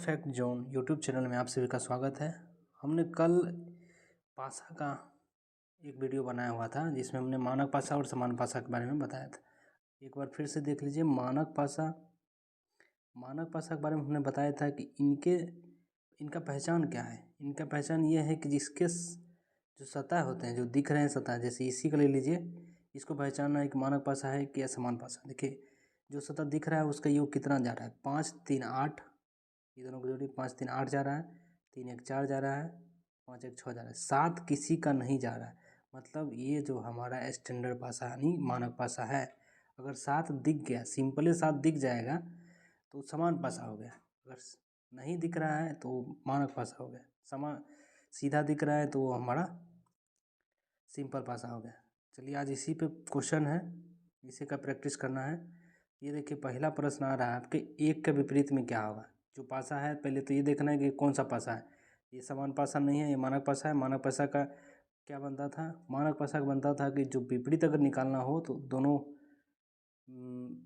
Fact zone YouTube channel में आप सभी का स्वागत है। हमने कल पासा का एक वीडियो बनाया हुआ था जिसमें हमने मानक पासा और समान पासा के बारे में बताया था। एक बार फिर से देख लीजिए। मानक पासा के बारे में हमने बताया था कि इनका पहचान क्या है। इनका पहचान ये है कि जिसके जो सतह होते हैं, जो दिख रहे हैं सतह, जैसे इसी का ले लीजिए, इसको पहचानना एक मानक पासा है कि असमान पासा। देखिए जो सतह दिख रहा है उसका योग कितना जा रहा है, 5 3 8, ये दोनों की जोड़ी 5 3 8 जा रहा है, 3 1 4 जा रहा है, 5 1 6 जा रहा है, 7 किसी का नहीं जा रहा है। मतलब ये जो हमारा स्टैंडर्ड पासा यानी मानक पासा है, अगर 7 दिख गया, सिंपली 7 दिख जाएगा तो समान पासा हो गया। अगर नहीं दिख रहा है तो मानक पासा हो गया। सीधा दिख रहा है तो वो हमारा सिंपल पासा हो गया। चलिए आज इसी पे क्वेश्चन है, इसी का प्रैक्टिस करना है। ये देखिए पहला प्रश्न आ रहा है आपके, एक के विपरीत में क्या होगा। जो पासा है पहले तो ये देखना है कि कौन सा पासा है। ये समान पासा नहीं है, ये मानक पासा है। मानक पासा का क्या बनता था, मानक पासा का बनता था कि जो विपरीत अगर निकालना हो तो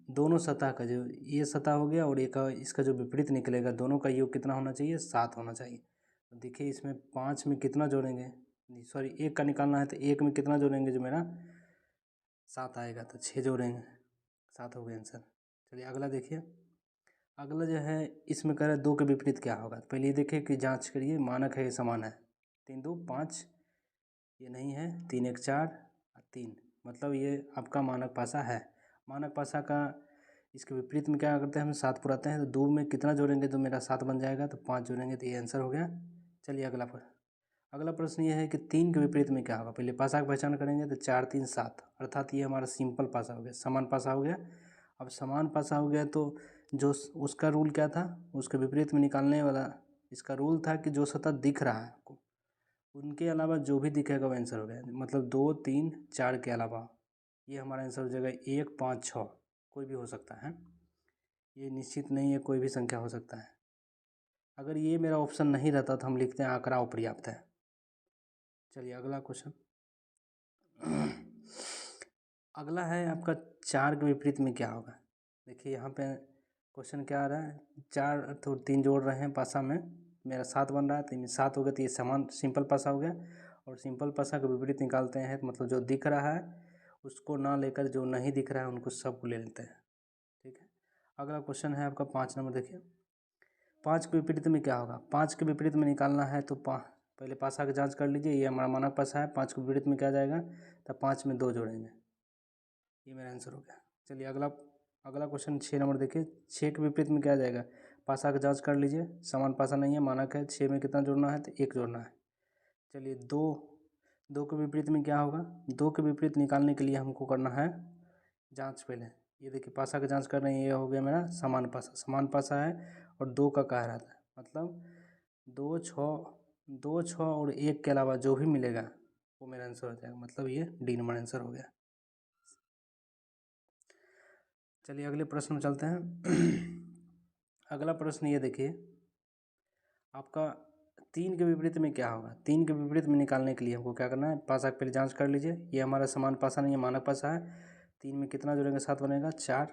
दोनों सतह का, जो ये सतह हो गया और एक इसका जो विपरीत निकलेगा, दोनों का योग कितना होना चाहिए, 7 होना चाहिए। तो देखिए इसमें 5 में कितना जोड़ेंगे, सॉरी 1 का निकालना है तो 1 में कितना जोड़ेंगे, जो मेरा 7 आएगा, तो 6 जोड़ेंगे, 7 हो गया आंसर। चलिए अगला देखिए। अगला जो है इसमें कह रहा है 2 के विपरीत क्या होगा। तो पहले ये देखिए कि जांच करिए, मानक है ये समान है, 3 2 5, ये नहीं है, 3 1 4 और 3, मतलब ये आपका मानक पासा है। मानक पासा का इसके विपरीत में क्या करते हैं, हम 7 पुराते हैं, तो 2 में कितना जोड़ेंगे तो मेरा 7 बन जाएगा, तो 5 जोड़ेंगे तो ये आंसर हो गया। चलिए अगला प्रश्न ये है कि 3 के विपरीत में क्या होगा। पहले पासा की पहचान करेंगे तो 4 3 7, अर्थात ये हमारा सिंपल पासा हो गया, समान पासा हो गया। अब समान पासा हो गया तो जो उसका रूल क्या था, उसके विपरीत में निकालने वाला इसका रूल था कि जो सतह दिख रहा है आपको, उनके अलावा जो भी दिखेगा वो आंसर हो गया। मतलब 2 3 4 के अलावा ये हमारा आंसर हो जाएगा 1 5 6, कोई भी हो सकता है, ये निश्चित नहीं है, कोई भी संख्या हो सकता है। अगर ये मेरा ऑप्शन नहीं रहता तो हम लिखते हैं आंकड़ा अपर्याप्त है। चलिए अगला क्वेश्चन। अगला है आपका 4 के विपरीत में क्या होगा। देखिए यहाँ पे क्वेश्चन क्या आ रहा है, 4 तो 3 जोड़ रहे हैं पासा में, मेरा 7 बन रहा है, 3 7 हो गया, तो ये समान सिंपल पासा हो गया। और सिंपल पासा का विपरीत निकालते हैं तो मतलब जो दिख रहा है उसको ना लेकर जो नहीं दिख रहा है उनको सबको ले लेते हैं, ठीक है। अगला क्वेश्चन है आपका 5 नंबर। देखिए 5 के विपरीत में क्या होगा। 5 के विपरीत में निकालना है तो पहले पासा की जांच कर लीजिए, ये हमारा मानक पासा है। 5 के विपरीत में क्या जाएगा, तो 5 में 2 जोड़ेंगे, ये मेरा आंसर हो गया। चलिए अगला क्वेश्चन 6 नंबर देखिए। 6 के विपरीत में क्या जाएगा, पासा की जांच कर लीजिए, समान पासा नहीं है, मानक है। 6 में कितना जोड़ना है, तो 1 जोड़ना है। चलिए 2 के विपरीत में क्या होगा। 2 के विपरीत निकालने के लिए हमको करना है जांच। पहले ये देखिए पासा की जांच कर रहे हैं, ये हो गया मेरा समान पासा है और 2 का कह रहा था, मतलब 2 6 और 1 के अलावा जो भी मिलेगा वो मेरा आंसर हो जाएगा, मतलब ये डी नंबर आंसर हो गया। चलिए अगले प्रश्न में चलते हैं। अगला प्रश्न ये देखिए आपका 3 के विपरीत में क्या होगा। 3 के विपरीत में निकालने के लिए हमको क्या करना है, पासा की पहले जांच कर लीजिए, ये हमारा समान पासा नहीं है, मानक पासा है। 3 में कितना जोड़ेंगे, 7 बनेगा, 4।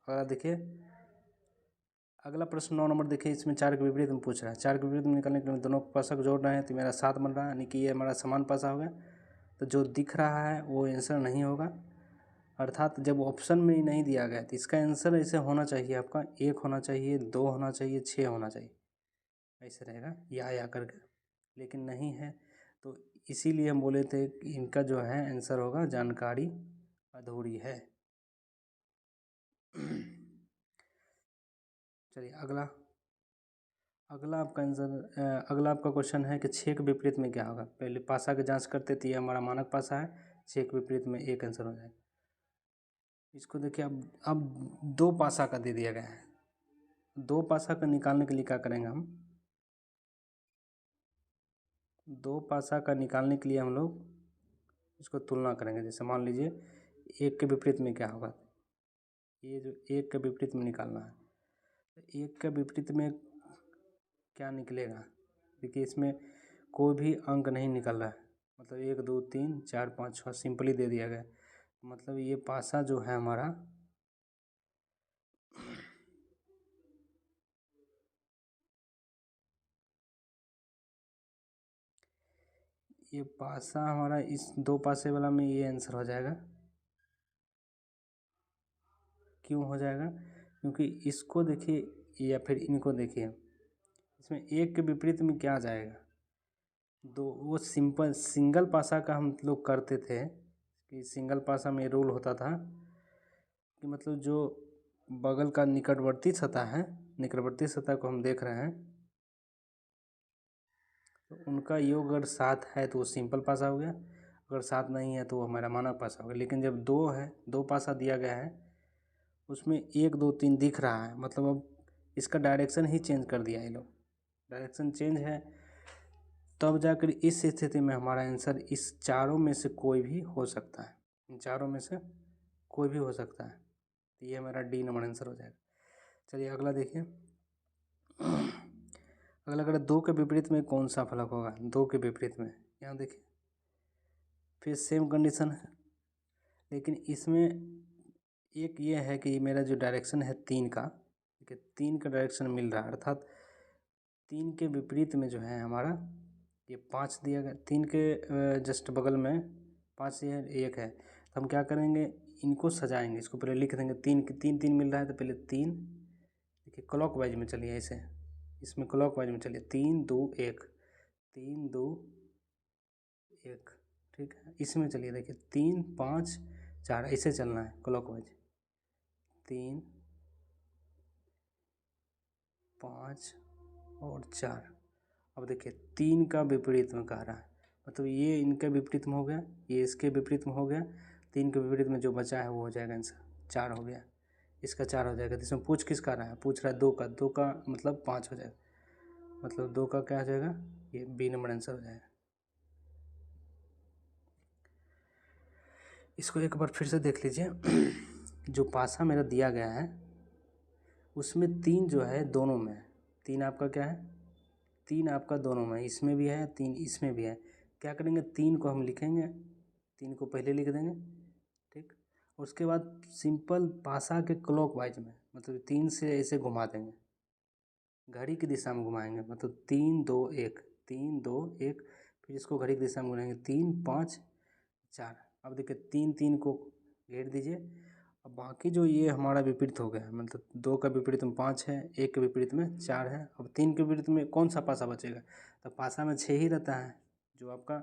अगला देखिए अगला प्रश्न 9 नंबर देखिए, इसमें 4 के विपरीत में पूछ रहा है। 4 के विपरीत में निकालने के लिए दोनों पासा को जोड़ रहे हैं तो मेरा 7 बन रहा है, यानी कि ये हमारा समान पासा हो गया। तो जो दिख रहा है वो आंसर नहीं होगा, अर्थात जब ऑप्शन में ही नहीं दिया गया तो इसका आंसर ऐसे होना चाहिए आपका 1 होना चाहिए, 2 होना चाहिए, 6 होना चाहिए, ऐसे रहेगा या करके, लेकिन नहीं है। तो इसीलिए हम बोले थे कि इनका जो है आंसर होगा जानकारी अधूरी है। चलिए अगला आपका क्वेश्चन है कि 6 के विपरीत में क्या होगा। पहले पासा की जांच करते थे, ये हमारा मानक पासा है। 6 के विपरीत में 1 आंसर हो जाएगा। इसको देखिए अब 2 पासा का दे दिया गया है। 2 पासा का निकालने के लिए क्या करेंगे हम, 2 पासा का निकालने के लिए हम लोग इसको तुलना करेंगे। जैसे मान लीजिए 1 के विपरीत में क्या होगा, ये जो 1 के विपरीत में निकालना है, तो 1 के विपरीत में क्या निकलेगा। देखिए इसमें कोई भी अंक नहीं निकल रहा है, मतलब 1 2 3 4 5 6 सिंपली दे दिया गया, मतलब ये पासा जो है हमारा ये पासा हमारा इस दो पासे वाला में ये आंसर हो जाएगा। क्यों हो जाएगा? क्योंकि इसको देखिए या फिर इनको देखिए, इसमें एक के विपरीत में क्या आ जाएगा? दो। वो सिंपल सिंगल पासा का हम लोग करते थे कि सिंगल पासा में रूल होता था कि मतलब जो बगल का निकटवर्ती सतह है, निकटवर्ती सतह को हम देख रहे हैं, तो उनका योग अगर 7 है तो वो सिंपल पासा हो गया, अगर 7 नहीं है तो वो हमारा मानक पासा हो गया। लेकिन जब 2 है, 2 पासा दिया गया है, उसमें 1 2 3 दिख रहा है, मतलब अब इसका डायरेक्शन ही चेंज कर दिया ये लोग। डायरेक्शन चेंज है, तब जाकर इस स्थिति में हमारा आंसर इस चारों में से कोई भी हो सकता है। इन चारों में से कोई भी हो सकता है, तो ये हमारा डी नंबर आंसर हो जाएगा। चलिए अगला देखिए। अगला अगर 2 के विपरीत में कौन सा फलक होगा? 2 के विपरीत में यहाँ देखिए फिर सेम कंडीशन है, लेकिन इसमें एक ये है कि मेरा जो डायरेक्शन है 3 का, ठीक है, 3 का डायरेक्शन मिल रहा है, अर्थात 3 के विपरीत में जो है हमारा ये 5 दिया गया, 3 के जस्ट बगल में 5 है, 1 है, तो हम क्या करेंगे, इनको सजाएंगे, इसको पहले लिख देंगे। 3 के 3 3 मिल रहा है तो पहले 3, देखिए क्लॉक वाइज में चलिए, ऐसे इसमें क्लॉक वाइज में चलिए, 3 2 1, 3 2 1, ठीक है। इसमें चलिए देखिए 3 5 4, ऐसे चलना है क्लॉक वाइज, 3 5 और 4। अब देखिए 3 का विपरीत में कह रहा है, मतलब ये इनके विपरीत में हो गया, ये इसके विपरीत में हो गया, 3 के विपरीत में जो बचा है वो हो जाएगा आंसर, 4 हो गया, इसका 4 हो जाएगा। तो इसमें पूछ किसका रहा है? पूछ रहा है 2 का, 2 का मतलब 5 हो जाएगा, मतलब 2 का क्या हो जाएगा? ये बी नंबर आंसर हो जाएगा। इसको एक बार फिर से देख लीजिए। जो पासा मेरा दिया गया है उसमें 3 जो है दोनों में, 3 आपका क्या है? 3 आपका दोनों में, इसमें भी है 3, इसमें भी है। क्या करेंगे, 3 को हम लिखेंगे, 3 को पहले लिख देंगे, ठीक। उसके बाद सिंपल पासा के क्लॉक वाइज में, मतलब 3 से ऐसे घुमा देंगे, घड़ी की दिशा में घुमाएंगे, मतलब 3 2 1, 3 2 1, फिर इसको घड़ी की दिशा में घुमाएंगे, 3 5 4। अब देखिए 3 3 को घेर दीजिए। अब बाकी जो ये हमारा विपरीत हो गया, मतलब 2 का विपरीत में 5 है, 1 के विपरीत में 4 है, अब 3 के विपरीत में कौन सा पासा बचेगा? तो पासा में 6 ही रहता है, जो आपका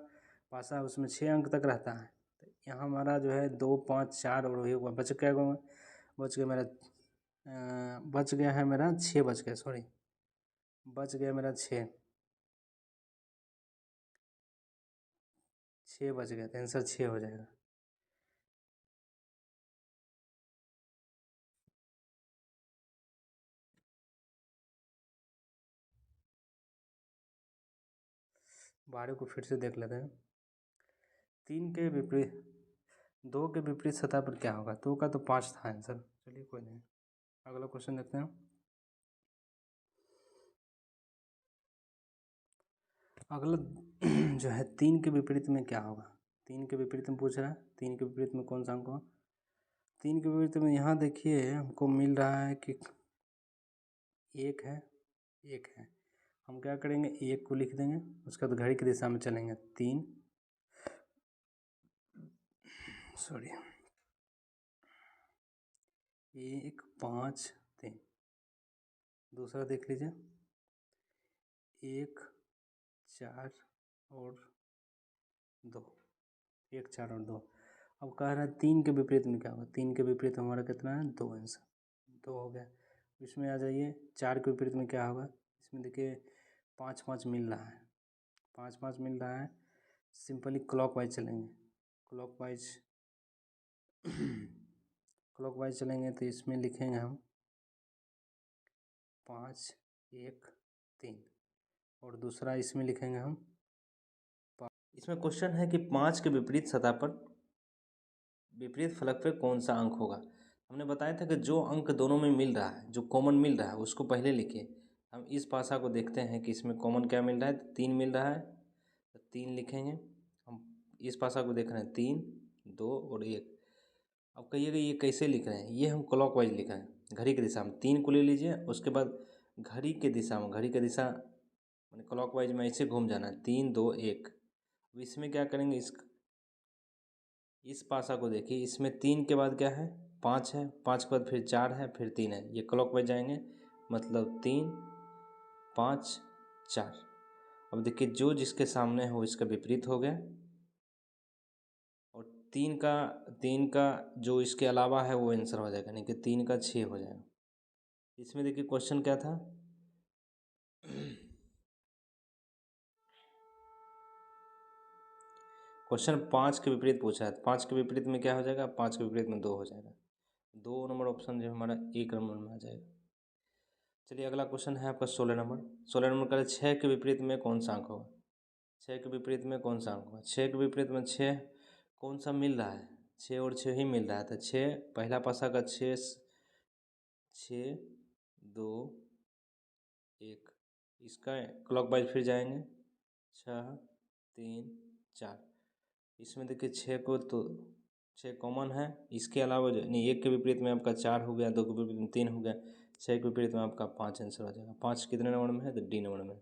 पासा है उसमें 6 अंक तक रहता है। तो यहाँ हमारा जो है 2 5 4 और वही हुआ, बच गया मेरा, बच गया है मेरा 6, बच गया, सॉरी, बच गया मेरा 6 बच गया, तो आंसर 6 हो जाएगा। बारह को फिर से देख लेते हैं। 3 के विपरीत, 2 के विपरीत सतह पर क्या होगा? 2 का तो 5 था आंसर, चलिए कोई नहीं। अगला क्वेश्चन देखते हैं। अगला जो है 3 के विपरीत में क्या होगा? 3 के विपरीत में पूछ रहा है, 3 के विपरीत में कौन सा अंक होगा? 3 के विपरीत में यहाँ देखिए हमको मिल रहा है कि 1 है, 1 है, हम क्या करेंगे, 1 को लिख देंगे, उसके बाद घड़ी की दिशा में चलेंगे, 3, सॉरी, 1 5 3। दूसरा देख लीजिए, 1 4 और 2, 1 4 और 2। अब कह रहा है 3 के विपरीत में क्या होगा? 3 के विपरीत हमारा कितना है? 2 आंसर, 2 हो गया। इसमें आ जाइए 4 के विपरीत में क्या होगा? इसमें देखिए 5 5 मिल रहा है, 5 5 मिल रहा है, सिंपली क्लॉक वाइज चलेंगे, क्लॉक वाइज क्लॉक वाइज चलेंगे तो इसमें लिखेंगे हम 5 1 3, और दूसरा इसमें लिखेंगे हम। इसमें क्वेश्चन है कि 5 के विपरीत सतह पर विपरीत फलक पे कौन सा अंक होगा? हमने बताया था कि जो अंक दोनों में मिल रहा है, जो कॉमन मिल रहा है उसको पहले लिखिए। हम इस पासा को देखते हैं कि इसमें कॉमन क्या मिल रहा है, तो 3 मिल रहा है, तो 3 लिखेंगे। हम इस पासा को देख रहे हैं, 3 2 और 1। अब कहिएगा ये कैसे लिख रहे हैं? ये हम क्लॉक वाइज लिख रहे हैं, घड़ी की दिशा में। 3 को ले लीजिए, उसके बाद घड़ी की दिशा में, घड़ी की दिशा मैंने क्लॉक वाइज में ऐसे घूम जाना है, 3 2 1। इसमें क्या करेंगे, इस पासा को देखिए, इसमें 3 के बाद क्या है, 5 है, 5 के बाद फिर 4 है, फिर 3 है, ये क्लॉकवाइज जाएंगे, मतलब 3 5 4। अब देखिए जो जिसके सामने हो इसका विपरीत हो गया, और 3 का जो इसके अलावा है वो आंसर हो जाएगा, यानी कि 3 का 6 हो जाएगा। इसमें देखिए क्वेश्चन क्या था, क्वेश्चन 5 के विपरीत पूछा है, 5 के विपरीत में क्या हो जाएगा, 5 के विपरीत में 2 हो जाएगा, 2 नंबर ऑप्शन जो हमारा 1 नंबर में आ जाएगा। चलिए अगला क्वेश्चन है आपका 16 नंबर। 16 नंबर का 6 के विपरीत में कौन सा अंक होगा, 6 के विपरीत में कौन सा अंक होगा, 6 के विपरीत में 6 कौन सा मिल रहा है, 6 और 6 ही मिल रहा है, तो 6 पहला पासा का 6 6 2 1, इसका क्लॉकवाइज फिर जाएंगे, 6 3 4। इसमें देखिए 6 को तो 6 कॉमन है, इसके अलावा जो नहीं, 1 के विपरीत में आपका 4 हो गया, 2 के विपरीत में 3 हो गया, 6 के विपरीत में आपका 5 आंसर हो जाएगा। 5 कितने नंबर में है, तो डी नंबर में।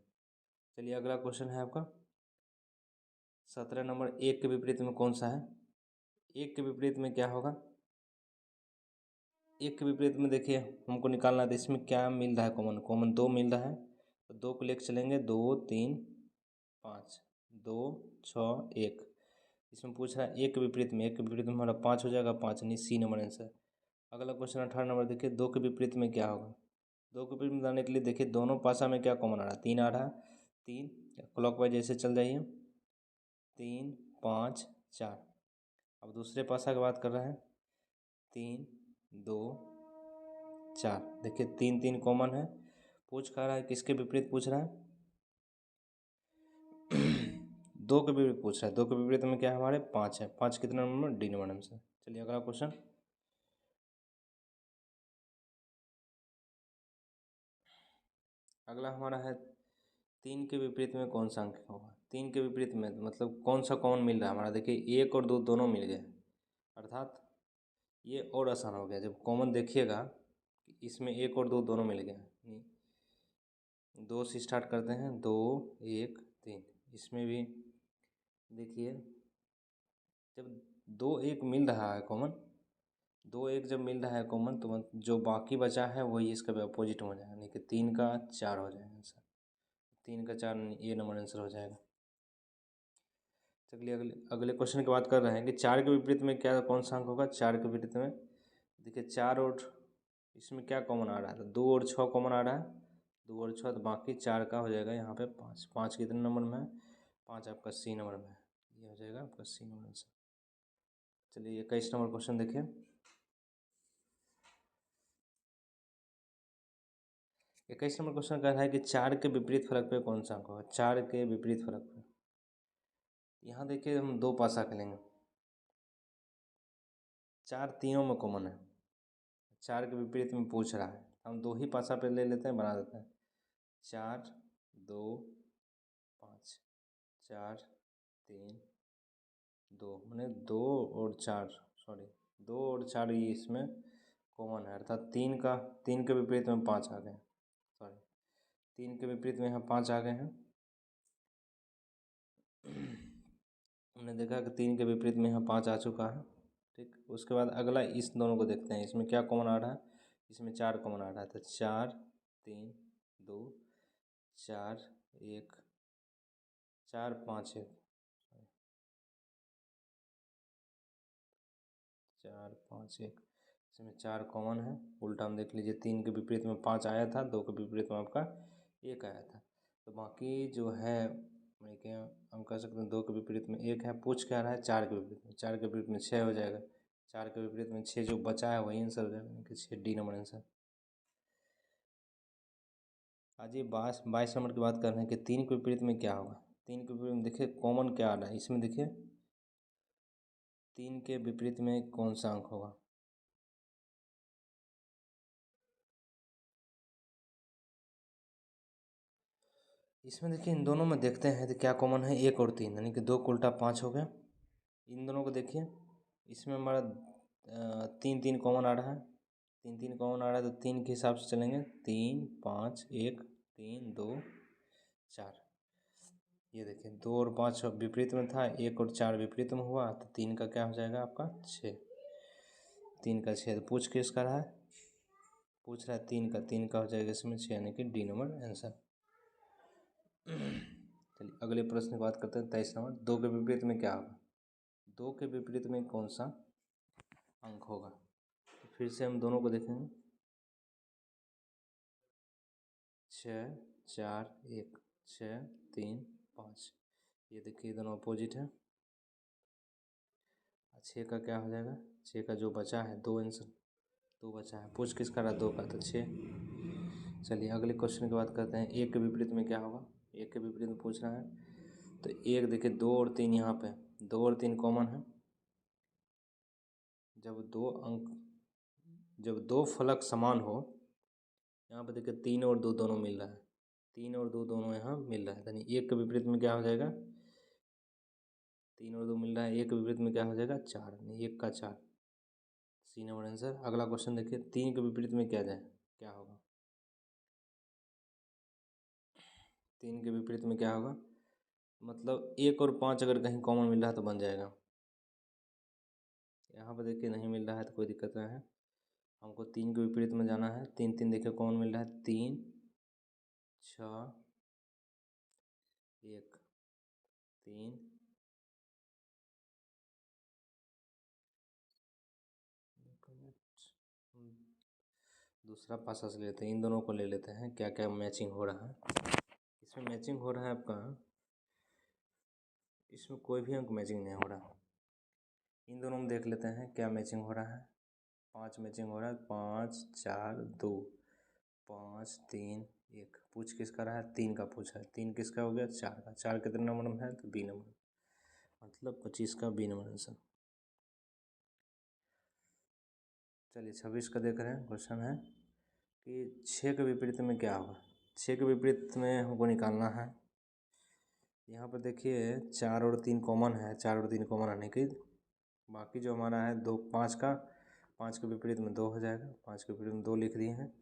चलिए अगला क्वेश्चन है आपका 17 नंबर। 1 के विपरीत में कौन सा है, 1 के विपरीत में क्या होगा, 1 के विपरीत में देखिए हमको निकालना है, तो इसमें क्या मिल रहा है, कॉमन कॉमन 2 मिल रहा है, तो 2 को लेकर चलेंगे, 2 3 5 2 6 1। इसमें पूछ रहा है 1 के विपरीत में, 1 के विपरीत में हमारा 5 हो जाएगा, 5 यानी सी नंबर आंसर। अगला क्वेश्चन 18 नंबर देखिए, 2 के विपरीत में क्या होगा, 2 के विपरीत में लाने के लिए देखिए दोनों पासा में क्या कॉमन आ रहा है, 3 आ रहा है, 3 क्लॉकवाइज ऐसे चल जाइए, 3 5 4। अब दूसरे पासा की बात कर रहा है, 3 2 4, देखिए 3 3 कॉमन है, पूछ कह रहा है किसके विपरीत पूछ रहा है, 2 के विपरीत पूछ रहा है, 2 के विपरीत में क्या है हमारे 5 है, 5 कितना नंबर, डी नंबर आंसर। चलिए अगला क्वेश्चन, अगला हमारा है 3 के विपरीत में कौन सा अंक होगा, 3 के विपरीत में मतलब कौन सा कॉमन मिल रहा है हमारा, देखिए 1 और 2 दोनों मिल गए, अर्थात ये और आसान हो गया, जब कॉमन देखिएगा इसमें 1 और 2 दोनों मिल गए, 2 से स्टार्ट करते हैं, 2 1 3, इसमें भी देखिए जब 2 1 मिल रहा है कॉमन, 2 1 जब मिल रहा है कॉमन, तो जो बाकी बचा है वही इसका अपोजिट हो जाएगा, यानी कि 3 का 4 हो जाएगा आंसर, 3 का 4 ये नंबर आंसर हो जाएगा। चलिए अगले अगले क्वेश्चन की बात कर रहे हैं कि 4 के विपरीत में क्या कौन सा अंक होगा, 4 के विपरीत में देखिए 4 और इसमें क्या कॉमन आ रहा है, तो 2 और 6 कॉमन आ रहा है, 2 और 6, तो बाकी 4 का हो जाएगा यहाँ पे 5, 5 कितने नंबर में है, 5 आपका सी नंबर में है, ये हो जाएगा आपका सी नंबर आंसर। चलिए 21 नंबर क्वेश्चन देखिए, 21 नंबर क्वेश्चन कह रहा है कि 4 के विपरीत फलक पे कौन सा अंक होगा, 4 के विपरीत फलक पे, यहाँ देखिए हम 2 पासा खेलेंगे, 4 तीनों में कॉमन है, 4 के विपरीत में पूछ रहा है, हम 2 ही पासा पे ले लेते हैं, बना देते हैं, 4 2 5 4 3 2, मैंने 2 और 4, सॉरी 2 और 4 ये इसमें कॉमन है, अर्थात 3 के विपरीत में 5 आ गए, सॉरी 3 के विपरीत में यहाँ 5 आ गए हैं। हमने देखा कि 3 के विपरीत में यहाँ 5 आ चुका है, ठीक। उसके बाद अगला इस दोनों को देखते हैं, इसमें क्या कॉमन आ रहा है, इसमें 4 कॉमन आ रहा है, तो 4 3 2 4 1 4 5 1, 4 5 1, इसमें 4 कॉमन है, उल्टा हम देख लीजिए, 3 के विपरीत में 5 आया था, 2 के विपरीत में आपका 1 आया था, तो बाकी जो है मैं क्या हम कह सकते हैं 2 के विपरीत में 1 है, पूछ क्या रहा है 4 के विपरीत में, 4 के विपरीत में 6 हो जाएगा, 4 के विपरीत में 6 जो बचा है वही आंसर हो जाएगा, यानी कि 6 डी नंबर आंसर। आज ये 22 नंबर की बात कर रहे हैं कि 3 के विपरीत में क्या होगा, 3 के विपरीत में देखिए कॉमन क्या आ रहा है, इसमें देखिए 3 के विपरीत में कौन सा अंक होगा, इसमें देखिए इन दोनों में देखते हैं तो क्या कॉमन है, 1 और 3, यानी कि 2 को उल्टा 5 हो गया, इन दोनों को देखिए, इसमें हमारा 3 3 कॉमन आ रहा है, 3 3 कॉमन आ रहा है, तो 3 के हिसाब से चलेंगे, 3 5 1 3 2 4, ये देखिए 2 और 5 विपरीत में था, 1 और 4 विपरीत में हुआ, तो 3 का क्या हो जाएगा आपका 6। 3 का 6 तो पूछ किसका रहा है, पूछ रहा है 3 का हो जाएगा इसमें 6, यानी कि डी नंबर आंसर। चलिए अगले प्रश्न की बात करते हैं 23 नंबर। 2 के विपरीत में क्या होगा, 2 के विपरीत में कौन सा अंक होगा। तो फिर से हम दोनों को देखेंगे, 6 4 1, 6 3 5, ये देखिए दोनों अपोजिट है। 6 का क्या हो जाएगा, 6 का जो बचा है 2 आंसर, 2 बचा है, पूछ किसका रहा 2 का, तो 6। चलिए अगले क्वेश्चन की बात करते हैं। 1 के विपरीत में क्या होगा, 1 के विपरीत में पूछ रहा है। तो 1 देखिए 2 और 3 यहाँ पे 2 और 3 कॉमन है। जब दो फलक समान हो, यहाँ पे देखिए 3 और 2 दोनों मिल रहा है, 3 और 2 दोनों यहाँ मिल रहा है, यानी 1 के विपरीत में क्या हो जाएगा, 3 और 2 मिल रहा है, 1 के विपरीत में क्या हो जाएगा 4, यानी 1 का 4, सी नंबर आंसर। अगला क्वेश्चन देखिए 3 के विपरीत में क्या होगा, 3 के विपरीत में क्या होगा, मतलब 1 और 5 अगर कहीं कॉमन मिल रहा है तो बन जाएगा। यहाँ पर देखिए नहीं मिल रहा है तो कोई दिक्कत नहीं है, हमको 3 के विपरीत में जाना है। 3 3 देखिए कॉमन मिल रहा है, 3 6 1 3 दूसरा पासा से लेते हैं, इन दोनों को ले लेते हैं क्या क्या मैचिंग हो रहा है। इसमें मैचिंग हो रहा है आपका, इसमें कोई भी अंक मैचिंग नहीं हो रहा। इन दोनों में देख लेते हैं क्या मैचिंग हो रहा है। 5 मैचिंग हो रहा है, 5 4 2, 5 3 1, पूछ किसका रहा है 3 का पूछा है, 3 किसका हो गया 4 का, 4 कितने नंबर में है तो बी नंबर, मतलब 25 का बी नंबर आंसर। चलिए 26 का देख रहे हैं, क्वेश्चन है कि 6 के विपरीत में क्या होगा। 6 के विपरीत में हमको निकालना है। यहाँ पर देखिए 4 और 3 कॉमन है, 4 और 3 कॉमन आने की बाकी जो हमारा है 2 5 का, 5 के विपरीत में 2 हो जाएगा, 5 के विपरीत में 2 लिख दिए हैं।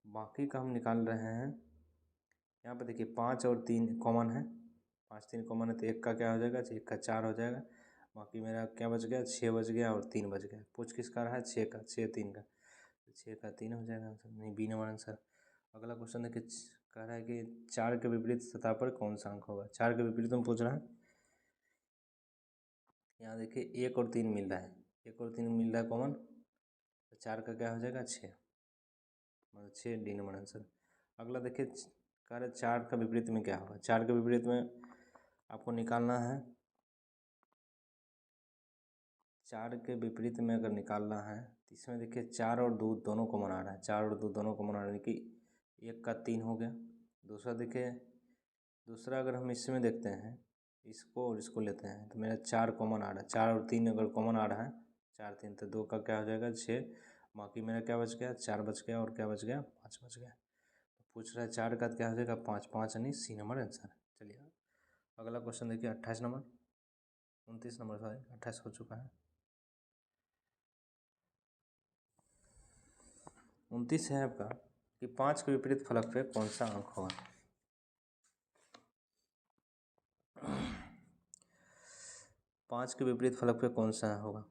बाकी का हम निकाल रहे हैं। यहाँ पर देखिए 5 और 3 कॉमन है, 5 3 कॉमन है, तो 1 का क्या हो जाएगा, 1 का 4 हो जाएगा। बाकी मेरा क्या बच गया 6 बच गया और 3 बच गया। पूछ किसका रहा है 6 का, 6 3 का, 6 का 3 हो जाएगा आंसर, नहीं बी नंबर आंसर। अगला क्वेश्चन देखिए कह रहा है कि 4 के विपरीत सतह पर कौन सा अंक होगा। 4 के विपरीत में पूछ रहा है। यहाँ देखिए 1 और 3 मिल रहा है, 1 और 3 मिल रहा है कॉमन, तो 4 का क्या हो जाएगा 6, मतलब 6 डी नंबर आंसर। अगला देखिए कह रहे 4 का विपरीत में क्या होगा। 4 के विपरीत में आपको निकालना है, 4 के विपरीत में अगर निकालना है तो इसमें देखिए 4 और 2 दोनों कॉमन आ रहा है, 4 और 2 दोनों कॉमन आ रहा है कि 1 का 3 हो गया। दूसरा देखिए, दूसरा अगर हम इसमें देखते हैं, इसको और इसको लेते हैं, तो मेरा 4 कॉमन आ रहा है, 4 और 3 अगर कॉमन आ रहा है, 4 3, तो 2 का क्या हो जाएगा 6। बाकी मेरा क्या बच गया 4 बच गया, और क्या बच गया 5 बच गया। तो पूछ रहा है 4 का क्या हो जाएगा 5, 5 यानी सी नंबर आंसर। चलिए अगला क्वेश्चन देखिए 28 नंबर, 29 नंबर सॉरी 28 हो चुका है। 29 है आपका कि 5 के विपरीत फलक पे कौन सा अंक होगा। 5 के विपरीत फलक पे कौन सा होगा।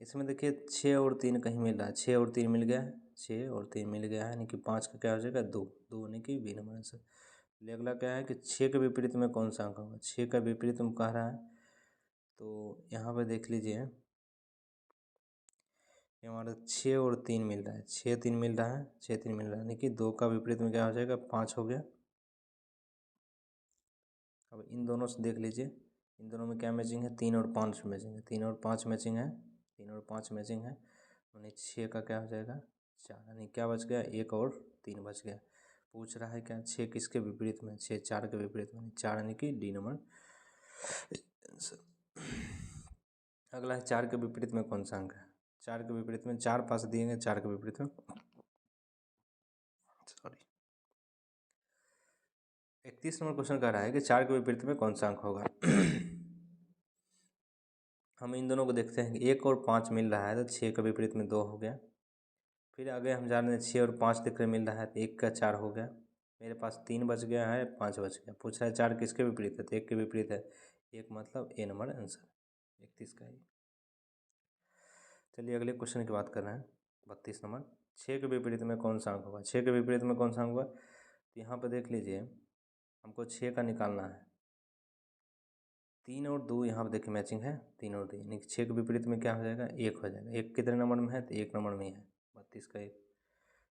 इसमें देखिए 6 और 3 कहीं मिल रहा है, 6 और 3 मिल गया है, 6 और 3 मिल गया है, यानी कि 5 का क्या हो जाएगा 2, 2 यानी कि बी नंबर आंसर। अगला क्या है कि 6 के विपरीत में कौन सा अंक होगा। 6 का विपरीत में कह रहा है, तो यहाँ पे देख लीजिए हमारा 6 और 3 मिल रहा है, 6 3 मिल रहा है, 6 3 मिल रहा है, यानी कि 2 का विपरीत में क्या हो जाएगा 5 हो गया। अब इन दोनों से देख लीजिए, इन दोनों में क्या मैचिंग है 3 और 5 मैचिंग है, 3 और 5 मैचिंग है, 3 और 5 मैचिंग है, यानी 6 का क्या हो जाएगा 4, यानी क्या बच गया 1 और 3 बच गया। पूछ रहा है क्या 6 किसके विपरीत में, 6 4 के विपरीत में, 4 यानी कि डी नंबर। अगला है 4 के विपरीत में कौन सा अंक है। 4 के विपरीत में 4 पास दिए गए, 4 के विपरीत में सॉरी 31 नंबर क्वेश्चन कह रहा है कि 4 के विपरीत में कौन सा अंक होगा। हम इन दोनों को देखते हैं कि 1 और 5 मिल रहा है, तो 6 के विपरीत में 2 हो गया। फिर आगे हम जान रहे हैं 6 और 5 देख रहे मिल रहा है, तो 1 का 4 हो गया। मेरे पास 3 बच गया है, 5 बच गया। पूछ रहा है 4 किसके विपरीत है, तो 1 के विपरीत है। 1 मतलब ए नंबर आंसर 31 का ही। चलिए अगले क्वेश्चन की बात कर रहे हैं 32 नंबर। 6 के विपरीत में कौन सा अंक होगा? 6 के विपरीत में कौन सा अंक होगा? तो यहाँ पर देख लीजिए, हमको 6 का निकालना है। 3 और 2 यहाँ पर देखिए मैचिंग है, 3 और 2 यानी कि 6 के विपरीत में क्या हो जाएगा? 1 हो जाएगा। 1 कितने नंबर में है? तो 1 नंबर में ही है, 32 का 1।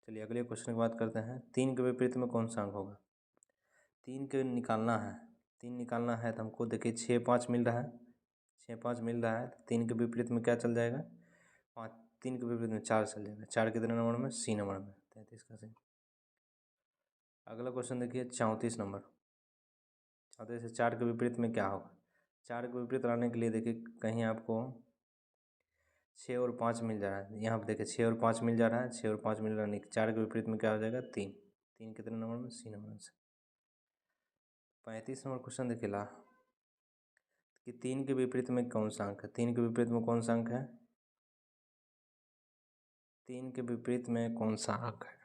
चलिए अगले क्वेश्चन की बात करते हैं। 3 के विपरीत में कौन सा अंक होगा? 3 के निकालना है, 3 निकालना है तो हमको देखिए 6 5 मिल रहा है, 6 5 मिल रहा है तो 3 के विपरीत में क्या चल जाएगा? 5। 3 के विपरीत में 4 चल जाएगा। 4 कितने नंबर में? सी नंबर में, 33 का सी। अगला क्वेश्चन देखिए 34 नंबर। 34 से 4 के विपरीत में क्या होगा? 4 के विपरीत लाने के लिए देखिए कहीं आपको 6 और 5 मिल जा रहा है। यहाँ पर देखिए 6 और 5 मिल जा रहा है, 6 और 5 मिल रहा है, 4 के विपरीत में क्या हो जाएगा? 3। 3 कितने नंबर में? सी नंबर से। 35 नंबर क्वेश्चन देखिए ला कि 3 के विपरीत में कौन सा अंक है? 3 के विपरीत में कौन सा अंक है? 3 के विपरीत में कौन सा अंक है?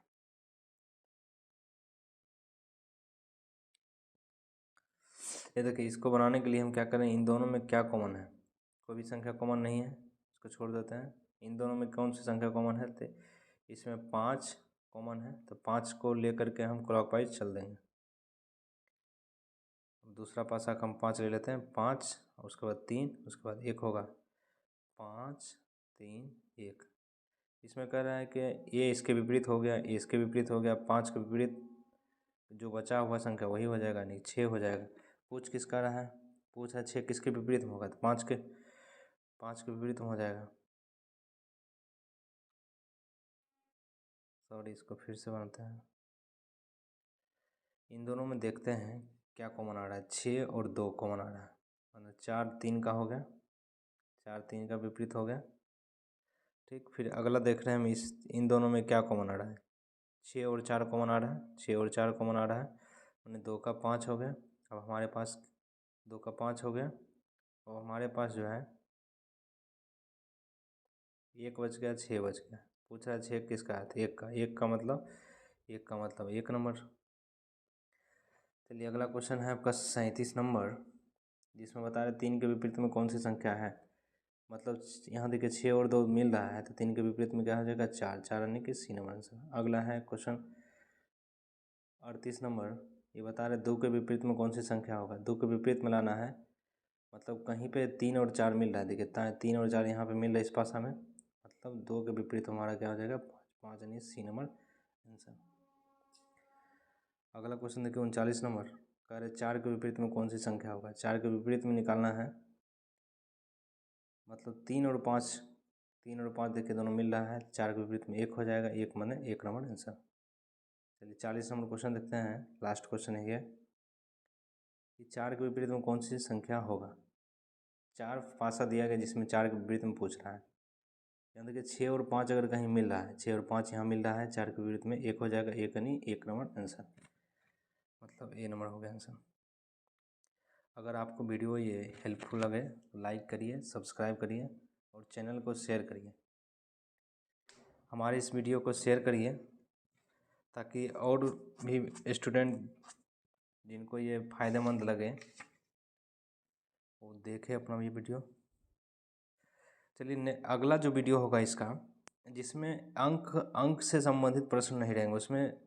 ये देखिए इसको बनाने के लिए हम क्या करें, इन दोनों में क्या कॉमन है? कोई भी संख्या कॉमन नहीं है, इसको छोड़ देते हैं। इन दोनों में कौन सी संख्या कॉमन है? तो इसमें 5 कॉमन है, तो 5 को लेकर के हम क्लॉकवाइज चल देंगे। दूसरा पासा का हम 5 ले लेते हैं, 5 और उसके बाद 3, उसके बाद 1 होगा। 5 3 1। इसमें कह रहा है कि ये इसके विपरीत हो गया, ये इसके विपरीत हो गया, 5 के विपरीत जो बचा हुआ संख्या वही हो जाएगा, नहीं 6 हो जाएगा। पूछ किसका रहा है? पूछ है 6 किसके विपरीत में होगा? तो 5 के विपरीत में हो जाएगा। सॉरी, इसको फिर से बनाते हैं। इन दोनों में देखते हैं क्या कॉमन आ रहा है। 6 और 2 कॉमन आ रहा है, मतलब 4 3 का हो गया, 4 3 का विपरीत हो गया। ठीक, फिर अगला देख रहे हैं हम इन दोनों में क्या कॉमन आ रहा है। 6 और 4 कॉमन आ रहा है, 6 और 4 कॉमन आ रहा है, मैंने 2 का 5 हो गया। अब हमारे पास 2 का 5 हो गया और हमारे पास जो है 1 बच गया, 6 बच गया। पूछ रहा है 6 किसका है? तो 1 का। 1 का मतलब 1 नंबर। चलिए अगला क्वेश्चन है आपका 37 नंबर, जिसमें बता रहे 3 के विपरीत में कौन सी संख्या है। मतलब यहाँ देखिए 6 और 2 मिल रहा है, तो 3 के विपरीत में क्या हो जाएगा? 4। 4 यानी कि सी नंबर आंसर। अगला है क्वेश्चन 38 नंबर। ये बता रहे 2 के विपरीत में कौन सी संख्या होगा। 2 के विपरीत में लाना है, मतलब कहीं पे 3 और 4 मिल रहा है। देखिए 3 और 4 यहाँ पे मिल रहा है इस पासा में, मतलब 2 के विपरीत हमारा क्या हो जाएगा? 5 यानी सी नंबर आंसर। अगला क्वेश्चन देखिए 39 नंबर। कह रहे 4 के विपरीत में कौन सी संख्या होगा। 4 के विपरीत में निकालना है, मतलब 3 और 5, 3 और 5 देखिए दोनों मिल रहा है, 4 के विपरीत में 1 हो जाएगा, 1 माने 1 नंबर आंसर। चलिए 40 नंबर क्वेश्चन देखते हैं, लास्ट क्वेश्चन है ये कि 4 के विपरीत में कौन सी संख्या होगा। 4 पासा दिया गया जिसमें 4 के विपरीत में पूछ रहा है। यहाँ देखिए 6 और 5 अगर कहीं मिल रहा है, 6 और 5 यहाँ मिल रहा है, 4 के विपरीत में 1 हो जाएगा, 1 यानी 1 नंबर आंसर, मतलब ए नंबर हो गया आंसर। अगर आपको वीडियो ये हेल्पफुल लगे तो लाइक करिए, सब्सक्राइब करिए और चैनल को शेयर करिए। हमारे इस वीडियो को शेयर करिए ताकि और भी स्टूडेंट जिनको ये फ़ायदेमंद लगे वो देखें अपना ये वीडियो। चलिए अगला जो वीडियो होगा इसका, जिसमें अंक से संबंधित प्रश्न नहीं रहेंगे, उसमें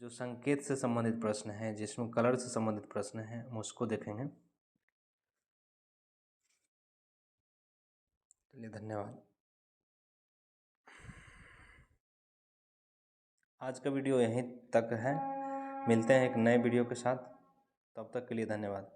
जो संकेत से संबंधित प्रश्न हैं, जिसमें कलर से संबंधित प्रश्न हैं, हम उसको देखेंगे। चलिए धन्यवाद। आज का वीडियो यहीं तक है, मिलते हैं एक नए वीडियो के साथ, तब तक के लिए धन्यवाद।